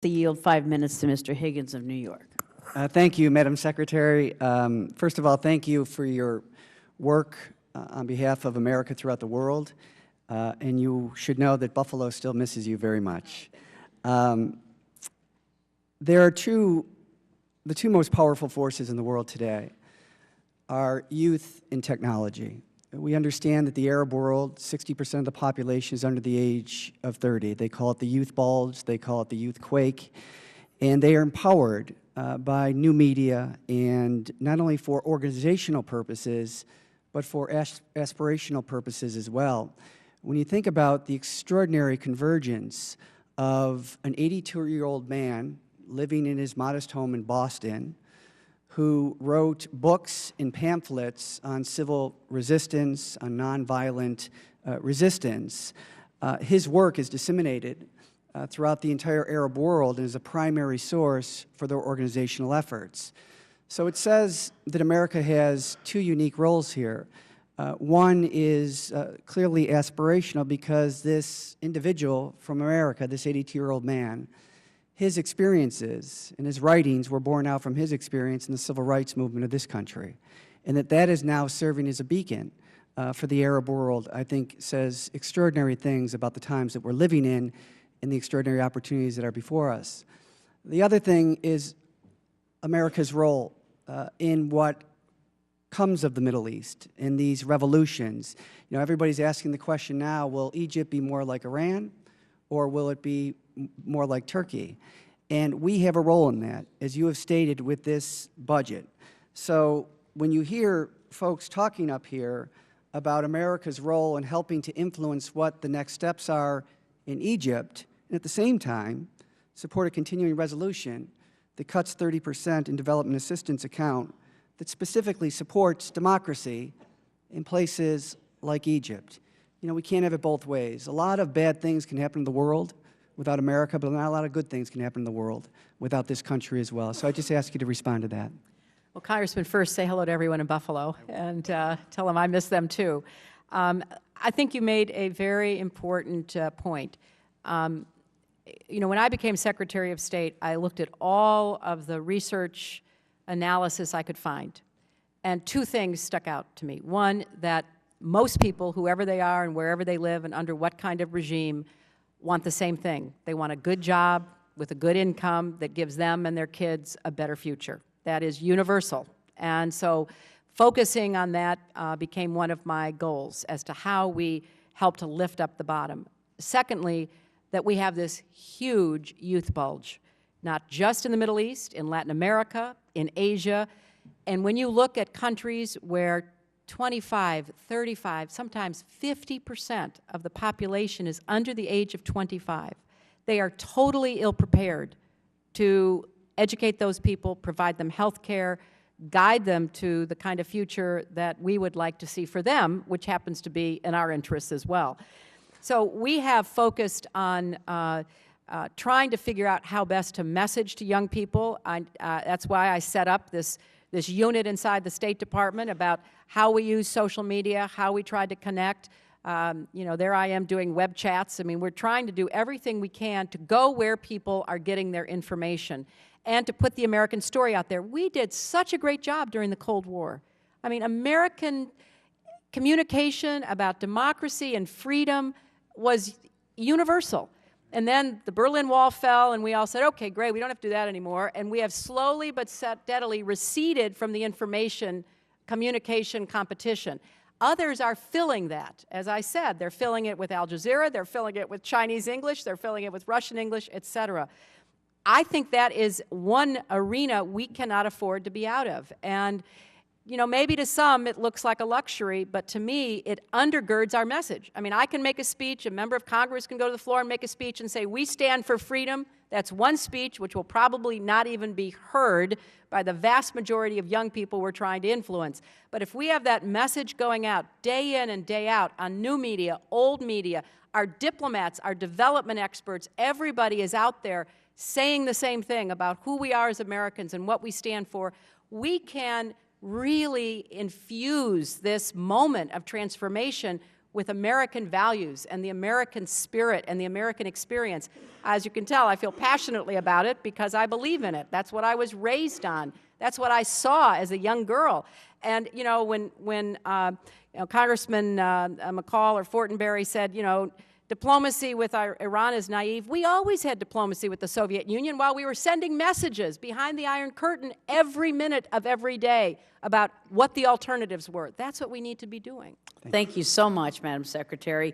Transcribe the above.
To yield 5 minutes to Mr. Higgins of New York. Thank you, Madam Secretary. First of all, thank you for your work on behalf of America throughout the world. And you should know that Buffalo still misses you very much. There are the two most powerful forces in the world today are youth and technology. We understand that the Arab world, 60% of the population is under the age of 30. They call it the youth bulge, they call it the youth quake, and they are empowered by new media, and not only for organizational purposes, but for aspirational purposes as well. When you think about the extraordinary convergence of an 82-year-old man living in his modest home in Boston, who wrote books and pamphlets on civil resistance, on nonviolent resistance. His work is disseminated throughout the entire Arab world and is a primary source for their organizational efforts. So it says that America has two unique roles here. One is clearly aspirational because this individual from America, this 82-year-old man, his experiences and his writings were born out from his experience in the civil rights movement of this country. And that is now serving as a beacon for the Arab world, I think says extraordinary things about the times that we're living in and the extraordinary opportunities that are before us. The other thing is America's role in what comes of the Middle East, in these revolutions. You know, everybody's asking the question now, will Egypt be more like Iran, or will it be more like Turkey? And we have a role in that, as you have stated with this budget. So when you hear folks talking up here about America's role in helping to influence what the next steps are in Egypt, and at the same time support a continuing resolution that cuts 30% in development assistance account that specifically supports democracy in places like Egypt. You know, we can't have it both ways. A lot of bad things can happen in the world without America, but not a lot of good things can happen in the world without this country as well. So I just ask you to respond to that. Well, Congressman, first say hello to everyone in Buffalo and tell them I miss them too. I think you made a very important point. You know, when I became Secretary of State, I looked at all of the research analysis I could find, and two things stuck out to me. One, that most people, whoever they are and wherever they live and under what kind of regime, want the same thing. They want a good job with a good income that gives them and their kids a better future. That is universal. And so focusing on that became one of my goals as to how we help to lift up the bottom. Secondly, that we have this huge youth bulge, not just in the Middle East, in Latin America, in Asia. And when you look at countries where 25, 35, sometimes 50% of the population is under the age of 25, they are totally ill-prepared to educate those people, provide them health care, guide them to the kind of future that we would like to see for them, which happens to be in our interests as well. So we have focused on trying to figure out how best to message to young people. That's why I set up this unit inside the State Department about how we use social media, how we try to connect. You know, there I am doing web chats. I mean, we're trying to do everything we can to go where people are getting their information and to put the American story out there. We did such a great job during the Cold War. I mean, American communication about democracy and freedom was universal. And then the Berlin Wall fell, and we all said, okay, great, we don't have to do that anymore. And we have slowly but steadily receded from the information communication competition. Others are filling that. As I said, they're filling it with Al Jazeera, they're filling it with Chinese English, they're filling it with Russian English, et cetera. I think that is one arena we cannot afford to be out of. And you know, maybe to some it looks like a luxury, but to me it undergirds our message. I mean, I can make a speech, a member of Congress can go to the floor and make a speech and say, we stand for freedom. That's one speech which will probably not even be heard by the vast majority of young people we're trying to influence. But if we have that message going out day in and day out on new media, old media, our diplomats, our development experts, everybody is out there saying the same thing about who we are as Americans and what we stand for, we can really infuse this moment of transformation with American values and the American spirit and the American experience. As you can tell, I feel passionately about it because I believe in it. That's what I was raised on. That's what I saw as a young girl. And, you know, when Congressman McCall or Fortenberry said, you know, diplomacy with Iran is naive, we always had diplomacy with the Soviet Union while we were sending messages behind the Iron Curtain every minute of every day about what the alternatives were. That's what we need to be doing. Thank you so much, Madam Secretary.